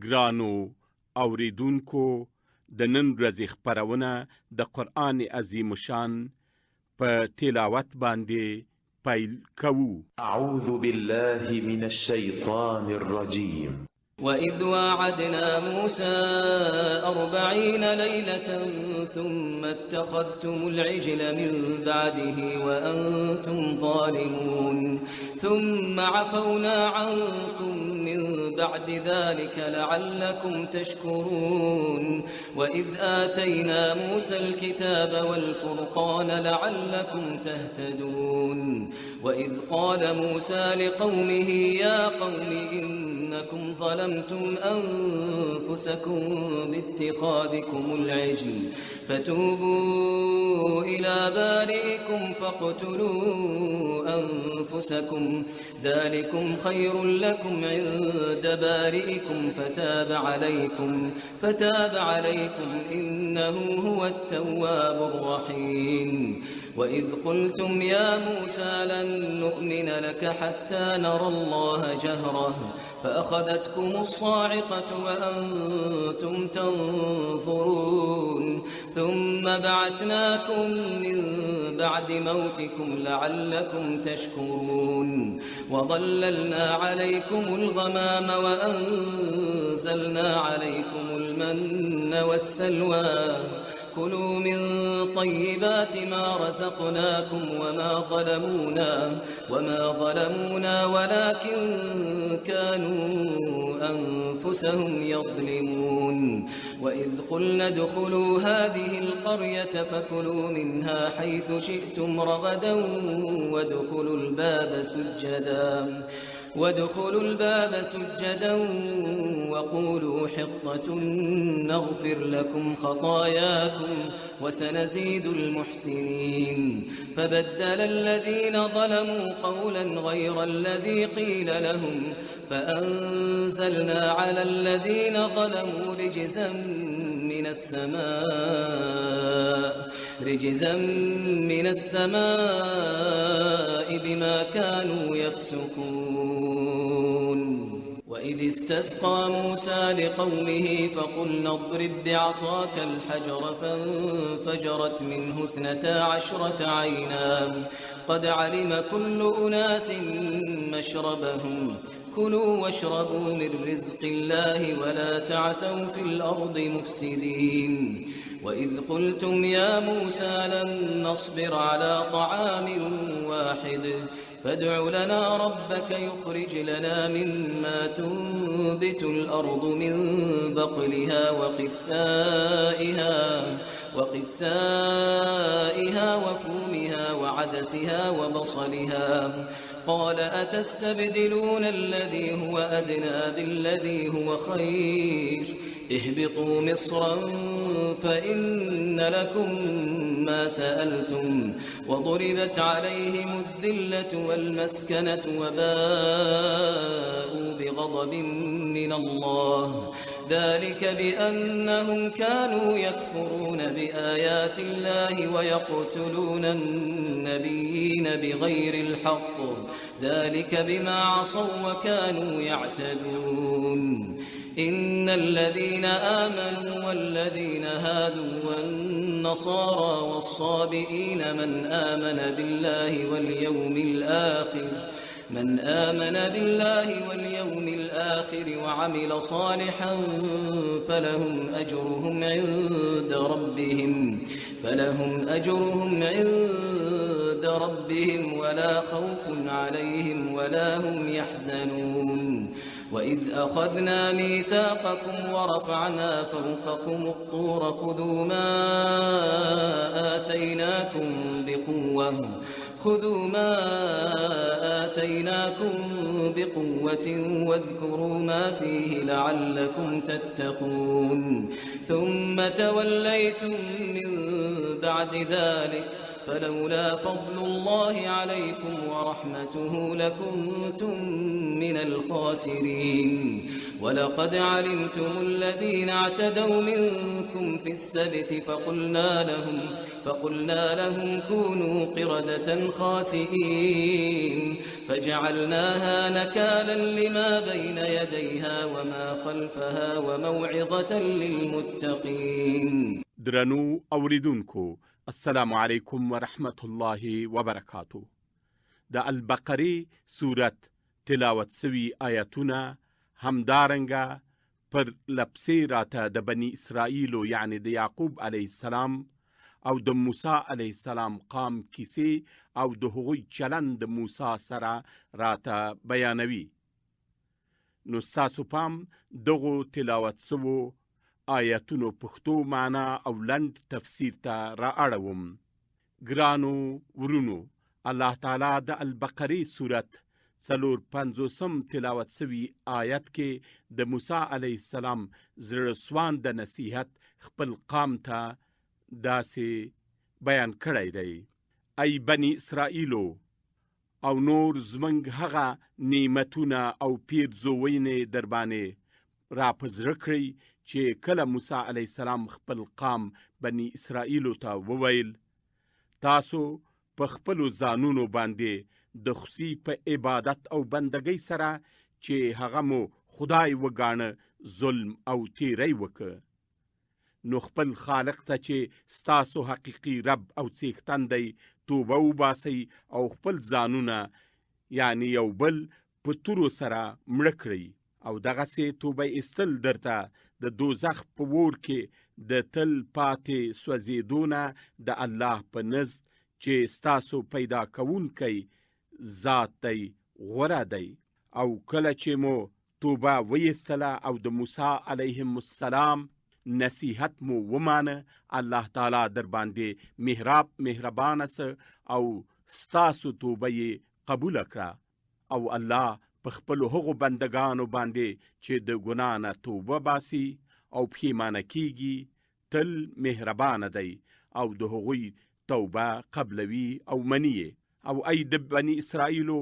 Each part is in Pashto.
ګرانو اوریدونکو د نن ورځې خپرونه د قرآن عظیم شان په تلاوت باندې پیل کوو. اعوذ بالله من الشیطان الرجیم. وإذ واعدنا موسى 40 ليلة ثم اتخذتم العجل من بعده وأنتم ظالمون ثم عفونا عنكم من بعد ذلك لعلكم تشكرون. وإذ آتينا موسى الكتاب والفرقان لعلكم تهتدون. وإذ قال موسى لقومه يا قوم إنكم ظلمتم أنفسكم باتخاذكم العجل فتوبوا إلى بارئكم فاقتلوا أنفسكم ذلكم خير لكم عند بارئكم فتاب عليكم إنه هو التواب الرحيم. وإذ قلتم يا موسى لن نؤمن لك حتى نرى الله جهرة فأخذتكم الصاعقة وأنتم تنظرون ثم بعثناكم من بعد موتكم لعلكم تشكرون. وظللنا عليكم الغمام وأنزلنا عليكم المن والسلوى كلوا من طيبات ما رزقناكم وما ظلمونا ولكن كانوا أنفسهم يظلمون. وإذ قلنا ادخلوا هذه القرية فكلوا منها حيث شئتم رغدا وادخلوا الباب سجدا وقولوا حطة نغفر لكم خطاياكم وسنزيد المحسنين. فبدل الذين ظلموا قولا غير الذي قيل لهم فأنزلنا على الذين ظلموا رجزا من السماء بما كانوا يفسقون. وإذ استسقى موسى لقومه فقلنا اضرب بعصاك الحجر فانفجرت منه 12 عينا قد علم كل أناس مشربهم كلوا واشربوا من رزق الله ولا تعثوا في الأرض مفسدين. وإذ قلتم يا موسى لن نصبر على طعام واحد فادع لنا ربك يخرج لنا مما تنبت الأرض من بقلها وقثائها وفومها وعدسها وبصلها قال أتستبدلون الذي هو أدنى بالذي هو خير اهبطوا مصرا فإن لكم ما سألتم وضربت عليهم الذلة والمسكنة وباءوا بغضب من الله ذلك بأنهم كانوا يكفرون بآيات الله ويقتلون النبيين بغير الحق ذلك بما عصوا وكانوا يعتدون. إن الذين آمنوا والذين هادوا والنصارى والصابئين من آمن بالله واليوم الآخر وعمل صالحا فلهم أجرهم عند ربهم ولا خوف عليهم ولا هم يحزنون. وإذ أخذنا ميثاقكم ورفعنا فوقكم الطور خذوا ما آتيناكم بقوة واذكروا ما فيه لعلكم تتقون. ثم توليتم من بعد ذلك فلولا فضل الله عليكم ورحمته لكنتم من الخاسرين ولقد علمتم الذين اعتدوا منكم في السبت فقلنا لهم كونوا قردة خاسئين فجعلناها نكالا لما بين يديها وما خلفها وموعظة للمتقين. درنو اوریدونکو، السلام علیکم ورحمت الله وبرکاتو. د البقره سورت تلاوت سوی آیاتونه همدارنګه پر لپسې راته د بنی اسرائیلو یعنی د یعقوب علیه السلام او د موسی علیه السلام قام کیسې او د هغوی چلند د موسی سره راته بیانوي. نو ستاسو پام دغو تلاوت سوو آیاتونو پښتو معنا او لنډ تفسیر ته را اړوم. ګرانو ورونو، الله تعالی د البقره سورت 450 تلاوت سوی آیت کې د موسی علیه السلام زړه سواند نصیحت خپل قام ته داسې بیان کړی دی: ای بنی اسرائیلو او نور زمنګ هغه نعمتونه او پیرزوینې در باندې را په زړه کړئ چې کله موسی علیه السلام خپل قام بنی اسرائیلو ته وویل تاسو په خپلو ځانونو باندې د خصي په عبادت او بندګۍ سره چې هغه مو خدای وګاڼه ظلم او تیری وکړه. نو خپل خالق ته چې ستاسو حقیقي رب او څښتن دی توبه وباسئ او خپل ځانونه یعنی یو بل په تورو سره مړه کړئ او دغسې توبه ایستل درته د دوزخ په اور کې د تل پاتې سوځېدو نه د الله په نزد چې ستاسو پیدا کوونکی ذات دی غوره دی. او کله چې مو توبه ویستله او د موسی علیهم السلام نصیحت مو ومانه، الله تعالی در باندې مهربانه سه او ستاسو توبه یې قبول کړه. او الله په خپلو هغو بندگانو باندې چې د ګناه نه توبه باسي او پښیمانه کیږي تل مهربانه دی او د هغوی توبه قبلوي او مني. او ای د بنی اسرائیلو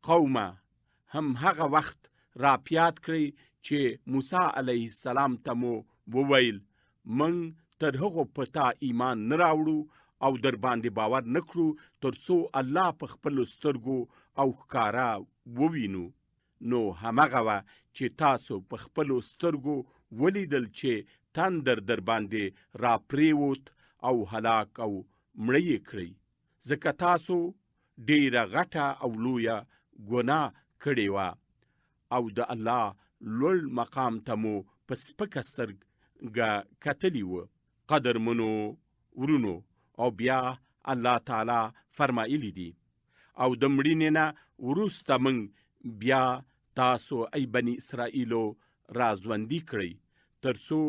قومه، هم هغه وخت را پیاد کړئ چې موسی علیه السلام ته مو وویل من تر هغو په تا ایمان نه راوړو او در باندې باور نه کړو تر څو الله په خپلو سترګو او ښکاره ووینو. نو همغه وه چې تاسو په خپلو سترګو ولیدل چې تندر در باندې را پریوت او هلاک او مړه یې کړئ، ځکه تاسو ډیره غټه او لویه ګناه کړې وه او د الله لوړ مقام ته مو په سپکه سترګه کتلي وه. قدرمنو ورونو، او بیا الله تعالی فرمایلی دي او د مړینې نه وروسته موږ بیا تاسو ای بنی اسرائیلو را ژوندي کړئ تر څو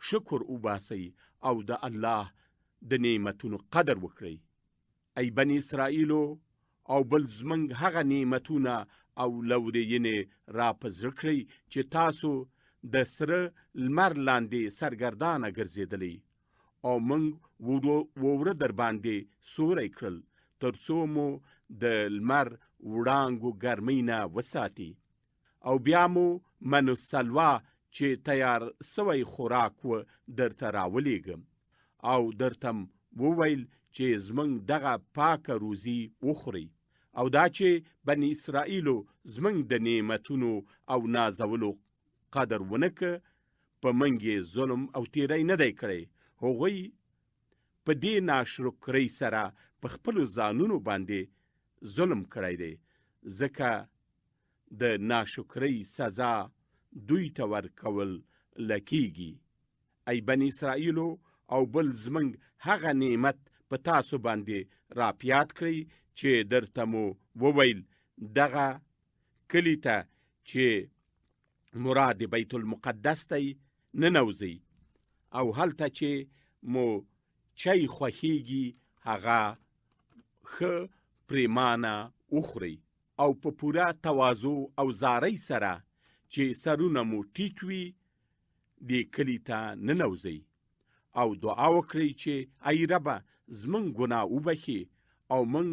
شکر وباسئ او د الله د نعمتونو قدر وکړئ. ای بنی اسرائیلو او بل زمنګ هغه نعمتونه او لورینې را په زړه کړئ چې تاسو د سره لمر لاندې سرګردانه ګرځېدلی او موږ ووره در باندې سوری کړل تر څو مو د لمر وړانګو ګرمۍ نه وساتي. او بیا مو منو سلوا چې تیار سوی خوراک و درته راولیږم او درته وویل چې زموږ دغه پاکه روزي وخورئ او دا چې بنی اسرائیلو زموږ د نعمتونو او نازولو قدر ونکه په موږ یې ظلم او تیری نه دی کړی. هغوی په دې ناشکرۍ سره په خپلو ځانونو باندې ظلم کړی دی، ځکه د ناشکرۍ سزا دوی ته ورکول لکېږي. ای بنی اسرائیلو او بل زموږ هغه نعمت په تاسو باندې را پیاد کړئ چې درته مو وویل دغه کلي ته چې مراد بیت المقدس دی ننوځئ او هلته چې مو چای خوښیږي هغه ښه پریمانه وخورئ او په پوره تواضع او زارۍ سره چې سرونه مو ټیټ وي دې کلي ته ننوځئ او دعا وکړئ چې ای ربه زموږ ګناه وبخي او موږ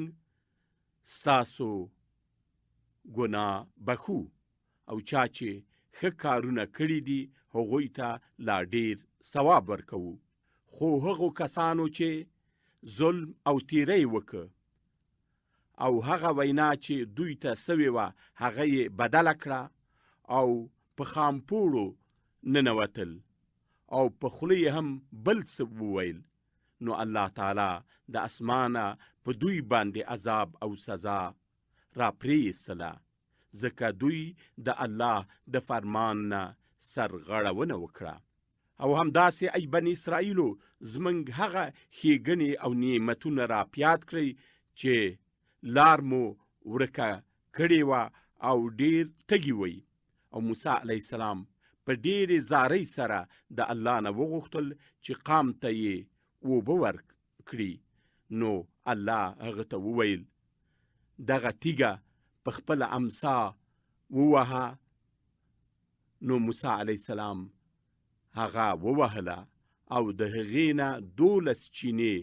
ستاسو ګناه بخو، او چا چې ښه کارونه کړي دي هغوی ته لا ډیر ثواب ورکوو. خو هغو کسانو چې ظلم او تیری وکړه او هغه وینا چې دوی ته سوې وه هغه یې بدله کړه او په خامپوړو ننوتل او په خوله یې هم بل څه وویل، نو الله تعالی د اسمانه په دوی باندې عذاب او سزا را پرېیستله، ځکه دوی د الله د فرمان نه سرغړونه وکړه. او همداسې ای بني اسرائیلو، زموږ هغه ښېګڼې او نعمتونه را پیاد کړئ چې لار مو ورکه کړې وه او ډېر تږي وئ. او موسی علیه السلام په ډېرې زارۍ سره د الله نه وغوښتل چې قام ته یې اوبه ورکړي. نو الله هغه ته وویل دغه تیږه په خپله امسا ووهه. نو موسی علیه السلام هغه ووهله او د هغې نه 12 چینې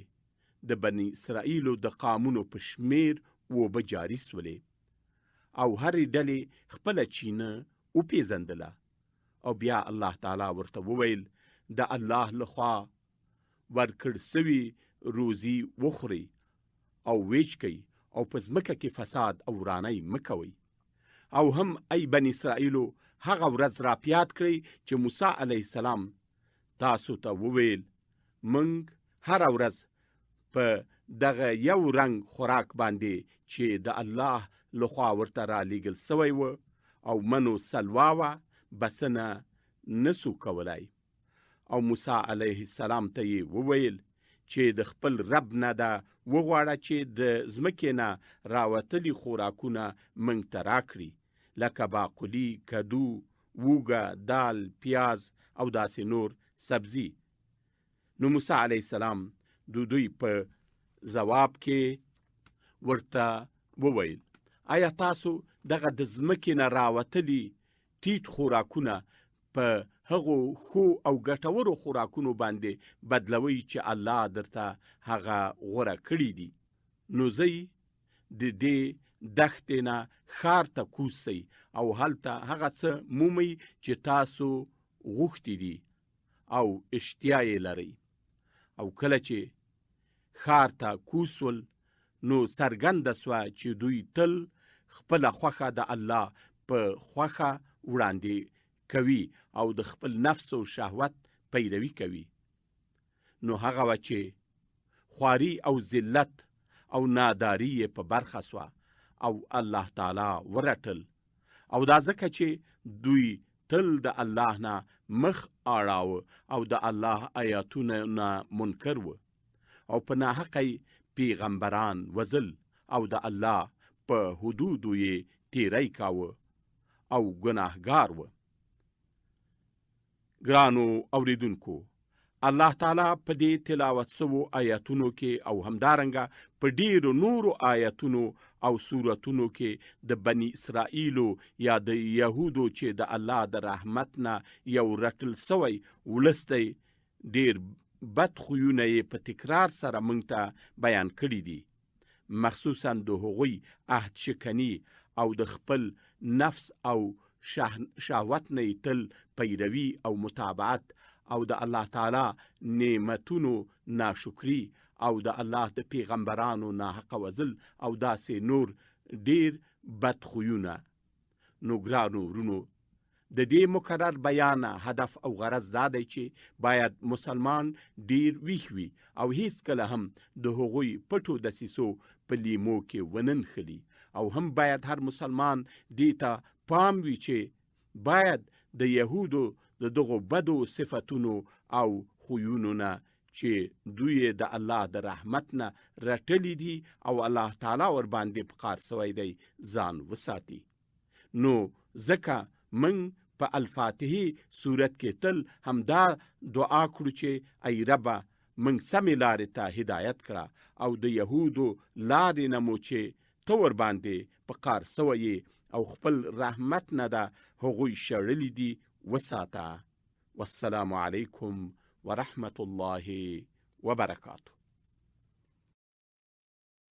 د بني اسرائیلو د قامونو په شمیر اوبه جاري سولې، او هرې ډلې خپله چینه وپېژندله. او بیا الله تعالی ورته وویل د الله لخوا ورکړ سوي روزي وخورئ او ویچ کئ او په ځمکه کې فساد او ورانۍ مه کوئ. او هم ای بني اسرائیلو هغه ورځ را پیاد کړئ چې موسی علیه السلام تاسو ته وویل موږ هره ورځ په دغه یو رنګ خوراک باندې چې د الله لخوا ورته را لیږل سوی و او منو سلوا وه بسنه نسو کولای. او موسی علیه السلام ته یې وویل چې د خپل رب نه ده وغواړه چې د ځمکې نه راوتلي خوراکونه موږ ته راکړي، لکه باقلي، کدو، ووږه، دال، پیاز او داسې نور سبزي. نو موسی علیه السلام دوی په ځواب کې ورته وویل آیا تاسو دغه د ځمکې نه راوتلي ټیټ خوراکونه په هغو ښو او ګټورو خوراکونو باندې بدلوي چې الله درته هغه غوره کړي دي؟ نو زی د دې دښتې نه ښار ته کوز سئ او هلته هغه څه مومئ چې تاسو غوښتي دي او اشتیا یې لرئ. او کله چې ښار ته کوز سول نو څرګنده سوه چې دوی تل خپله خوښه د الله په خوښه وړاندې کوي او د خپل نفس او شهوت پیروي کوي. نو هغه وه چې خواري او ذلت او ناداري یې په برخه سوه او الله تعالی ورټل. او دا ځکه چې دوی تل د الله نه مخ اړاوه او د الله آیاتونه نه منکر و او په ناحقه پیغمبران وزل او د الله په حدودو یې تیری کاوه او ګناهګار و. ګرانو اوریدونکو، الله تعالی په دې تلاوت سوو آیاتونو کې او همدارنګه په ډیرو نورو آیاتونو او سورتونو کې د بني اسرائیلو یا د یهودو چې د الله د رحمت نه یو رټل سوی ولس دی ډیر بد خویونه یې په تکرار سره موږ ته بیان کړي دي، مخصوصا د هغوی عهد شکني او د خپل نفس او شهوت نه تل پیروي او متابعت او د الله تعالی نعمتونو ناشکری او د الله د پیغمبرانو ناحق وزل او داسې نور ډیر بد خویونه. نو ګرانو ورونو، د دې مکرر بیان هدف او غرض دا دی چې باید مسلمان ډیر ویښ وي او هیڅ کله هم د هغوی پټو دسیسو په لیمو کې وننخلي، او هم باید هر مسلمان دې ته پام وي چې باید د یهودو د دغو بدو صفتونو او خویونو نه چې دوی د الله د رحمت نه رټلی دي او الله تعالی ور باندې پکار سوی دی ځان وساتي. نو ځکه من په الفاتحه صورت کې تل همدا دعا کړو چې ای ربه من سمې لارې ته هدایت کړه او د یهودو لارې نه مو چې ته ور باندې پکار سوی او خپل رحمت نه ده هغوی شړلی دي وساته. والسلام علیکم ورحمت الله وبرکاته.